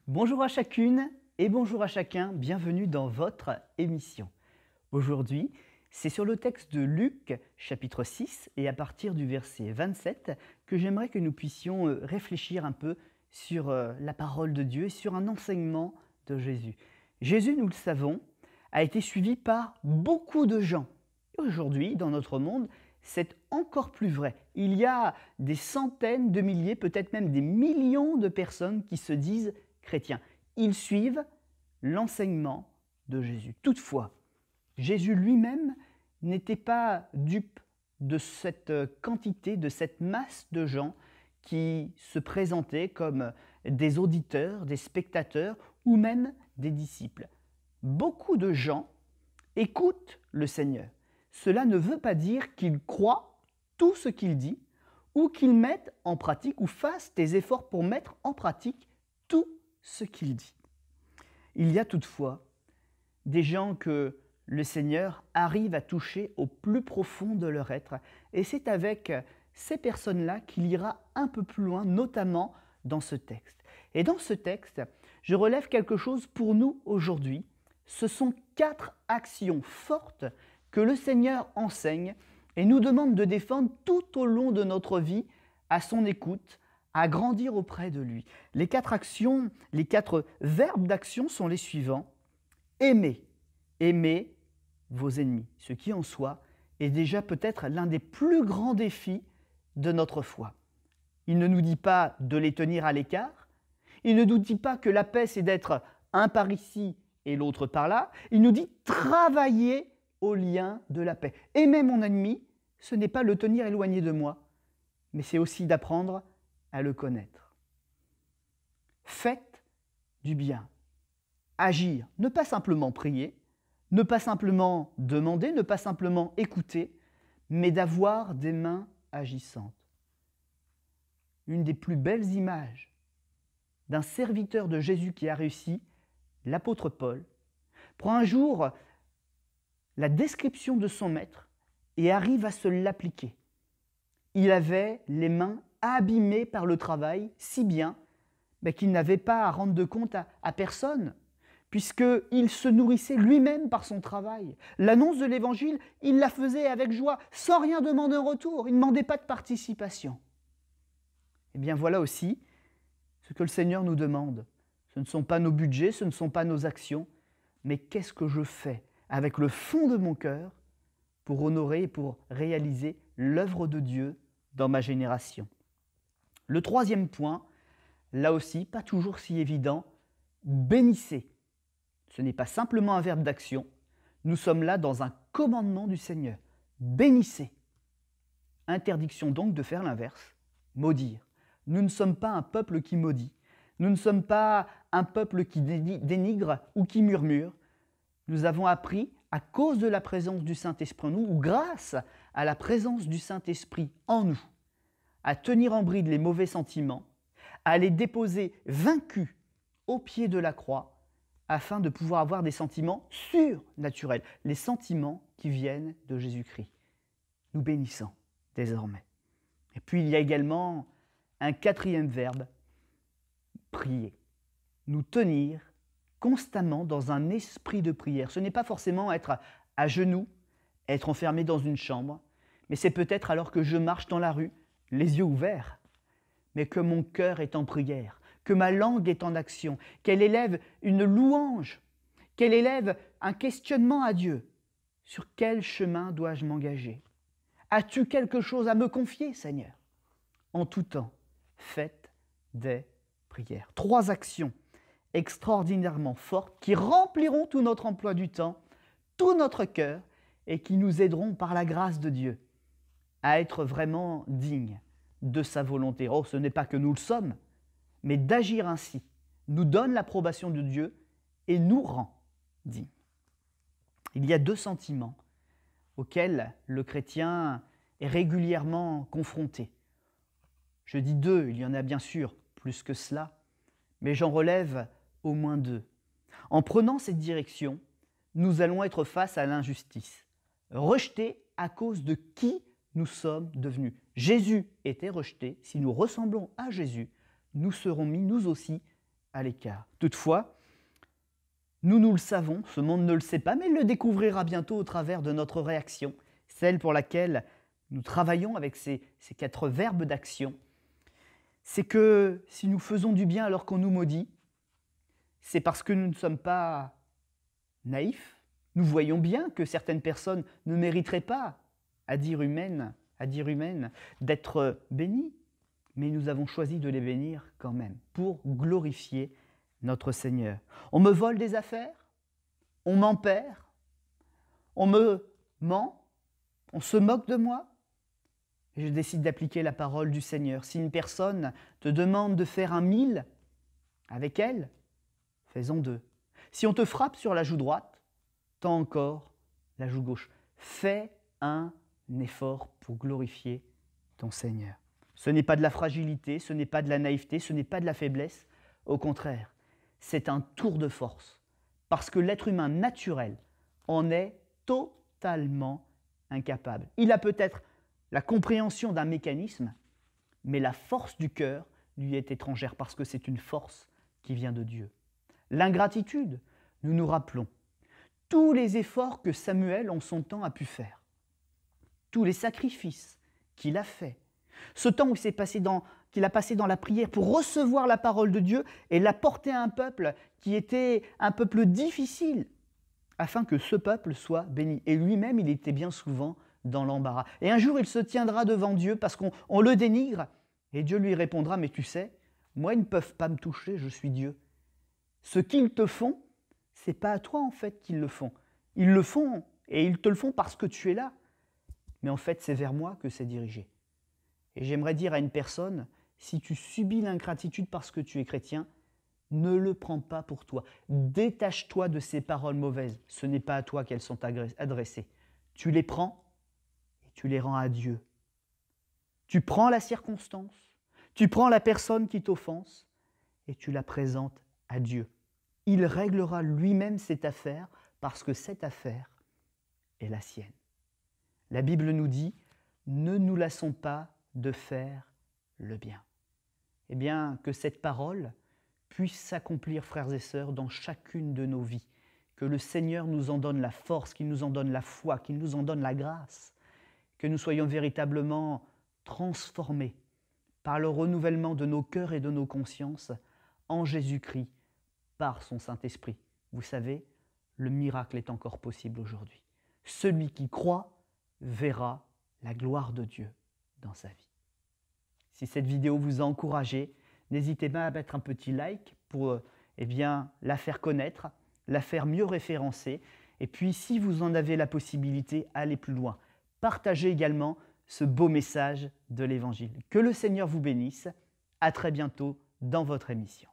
Bonjour à chacune et bonjour à chacun, bienvenue dans votre émission. Aujourd'hui, c'est sur le texte de Luc, chapitre 6, et à partir du verset 27, que j'aimerais que nous puissions réfléchir un peu sur la parole de Dieu et sur un enseignement de Jésus. Jésus, nous le savons, a été suivi par beaucoup de gens. Et aujourd'hui, dans notre monde, c'est encore plus vrai. Il y a des centaines de milliers, peut-être même des millions de personnes qui se disent chrétiens. Ils suivent l'enseignement de Jésus. Toutefois, Jésus lui-même n'était pas dupe de cette quantité, de cette masse de gens qui se présentaient comme des auditeurs, des spectateurs ou même des disciples. Beaucoup de gens écoutent le Seigneur. Cela ne veut pas dire qu'ils croient tout ce qu'il dit ou qu'ils mettent en pratique ou fassent des efforts pour mettre en pratique tout ce qu'il dit. Il y a toutefois des gens que le Seigneur arrive à toucher au plus profond de leur être. Et c'est avec ces personnes-là qu'il ira un peu plus loin, notamment dans ce texte. Et dans ce texte, je relève quelque chose pour nous aujourd'hui. Ce sont 4 actions fortes que le Seigneur enseigne et nous demande de défendre tout au long de notre vie à son écoute, à grandir auprès de lui. Les 4 actions, les 4 verbes d'action sont les suivants. Aimer. Aimer vos ennemis, ce qui en soi est déjà peut-être l'un des plus grands défis de notre foi. Il ne nous dit pas de les tenir à l'écart, il ne nous dit pas que la paix c'est d'être un par ici et l'autre par là, il nous dit travailler au lien de la paix. Aimer mon ennemi, ce n'est pas le tenir éloigné de moi, mais c'est aussi d'apprendre à le connaître. Faites du bien, agir, ne pas simplement prier, ne pas simplement demander, ne pas simplement écouter, mais d'avoir des mains agissantes. Une des plus belles images d'un serviteur de Jésus qui a réussi, l'apôtre Paul, prend un jour la description de son maître et arrive à se l'appliquer. Il avait les mains abîmées par le travail, si bien qu'il n'avait pas à rendre de compte à personne, puisqu'il se nourrissait lui-même par son travail. L'annonce de l'Évangile, il la faisait avec joie, sans rien demander en retour. Il ne demandait pas de participation. Eh bien voilà aussi ce que le Seigneur nous demande. Ce ne sont pas nos budgets, ce ne sont pas nos actions, mais qu'est-ce que je fais avec le fond de mon cœur pour honorer et pour réaliser l'œuvre de Dieu dans ma génération. Le 3e point, là aussi, pas toujours si évident, bénissez. Ce n'est pas simplement un verbe d'action, nous sommes là dans un commandement du Seigneur. Bénissez. Interdiction donc de faire l'inverse, maudire. Nous ne sommes pas un peuple qui maudit, nous ne sommes pas un peuple qui dénigre ou qui murmure. Nous avons appris, à cause de la présence du Saint-Esprit en nous, ou grâce à la présence du Saint-Esprit en nous, à tenir en bride les mauvais sentiments, à les déposer vaincus au pied de la croix, afin de pouvoir avoir des sentiments surnaturels, les sentiments qui viennent de Jésus-Christ. Nous bénissons désormais. Et puis il y a également un 4e verbe, prier. Nous tenir constamment dans un esprit de prière. Ce n'est pas forcément être à genoux, être enfermé dans une chambre, mais c'est peut-être alors que je marche dans la rue, les yeux ouverts, mais que mon cœur est en prière, que ma langue est en action, qu'elle élève une louange, qu'elle élève un questionnement à Dieu. Sur quel chemin dois-je m'engager? As-tu quelque chose à me confier, Seigneur? En tout temps, faites des prières. 3 actions extraordinairement fortes qui rempliront tout notre emploi du temps, tout notre cœur et qui nous aideront par la grâce de Dieu à être vraiment dignes de sa volonté. Oh, ce n'est pas que nous le sommes, mais d'agir ainsi nous donne l'approbation de Dieu et nous rend dignes. Il y a 2 sentiments auxquels le chrétien est régulièrement confronté. Je dis 2, il y en a bien sûr plus que cela, mais j'en relève au moins 2. En prenant cette direction, nous allons être face à l'injustice, rejetés à cause de qui nous sommes devenus. Jésus était rejeté. Si nous ressemblons à Jésus, nous serons mis, nous aussi, à l'écart. Toutefois, nous le savons, ce monde ne le sait pas, mais il le découvrira bientôt au travers de notre réaction, celle pour laquelle nous travaillons avec ces 4 verbes d'action. C'est que si nous faisons du bien alors qu'on nous maudit, c'est parce que nous ne sommes pas naïfs. Nous voyons bien que certaines personnes ne mériteraient pas, à dire humaine, d'être bénies, mais nous avons choisi de les bénir quand même, pour glorifier notre Seigneur. On me vole des affaires, on m'en perd, on me ment, on se moque de moi. Et je décide d'appliquer la parole du Seigneur. Si une personne te demande de faire un 1000 avec elle, fais-en 2. Si on te frappe sur la joue droite, tends encore la joue gauche. Fais un effort pour glorifier ton Seigneur. Ce n'est pas de la fragilité, ce n'est pas de la naïveté, ce n'est pas de la faiblesse. Au contraire, c'est un tour de force. Parce que l'être humain naturel en est totalement incapable. Il a peut-être la compréhension d'un mécanisme, mais la force du cœur lui est étrangère parce que c'est une force qui vient de Dieu. L'ingratitude, nous nous rappelons tous les efforts que Samuel en son temps a pu faire, tous les sacrifices qu'il a faits, ce temps où qu'il a passé dans la prière pour recevoir la parole de Dieu et la porter à un peuple qui était un peuple difficile, afin que ce peuple soit béni. Et lui-même, il était bien souvent dans l'embarras. Et un jour, il se tiendra devant Dieu parce qu'on le dénigre, et Dieu lui répondra, mais tu sais, moi, ils ne peuvent pas me toucher, je suis Dieu. Ce qu'ils te font, c'est pas à toi en fait qu'ils le font. Ils le font et ils te le font parce que tu es là. Mais en fait, c'est vers moi que c'est dirigé. Et j'aimerais dire à une personne, si tu subis l'ingratitude parce que tu es chrétien, ne le prends pas pour toi. Détache-toi de ces paroles mauvaises. Ce n'est pas à toi qu'elles sont adressées. Tu les prends et tu les rends à Dieu. Tu prends la circonstance, tu prends la personne qui t'offense et tu la présentes à Dieu. Il réglera lui-même cette affaire parce que cette affaire est la sienne. La Bible nous dit, ne nous lassons pas de faire le bien. Eh bien, que cette parole puisse s'accomplir, frères et sœurs, dans chacune de nos vies. Que le Seigneur nous en donne la force, qu'il nous en donne la foi, qu'il nous en donne la grâce. Que nous soyons véritablement transformés par le renouvellement de nos cœurs et de nos consciences en Jésus-Christ, par son Saint-Esprit. Vous savez, le miracle est encore possible aujourd'hui. Celui qui croit verra la gloire de Dieu dans sa vie. Si cette vidéo vous a encouragé, n'hésitez pas à mettre un petit like pour la faire connaître, la faire mieux référencer. Et puis, si vous en avez la possibilité, allez plus loin. Partagez également ce beau message de l'Évangile. Que le Seigneur vous bénisse. À très bientôt dans votre émission.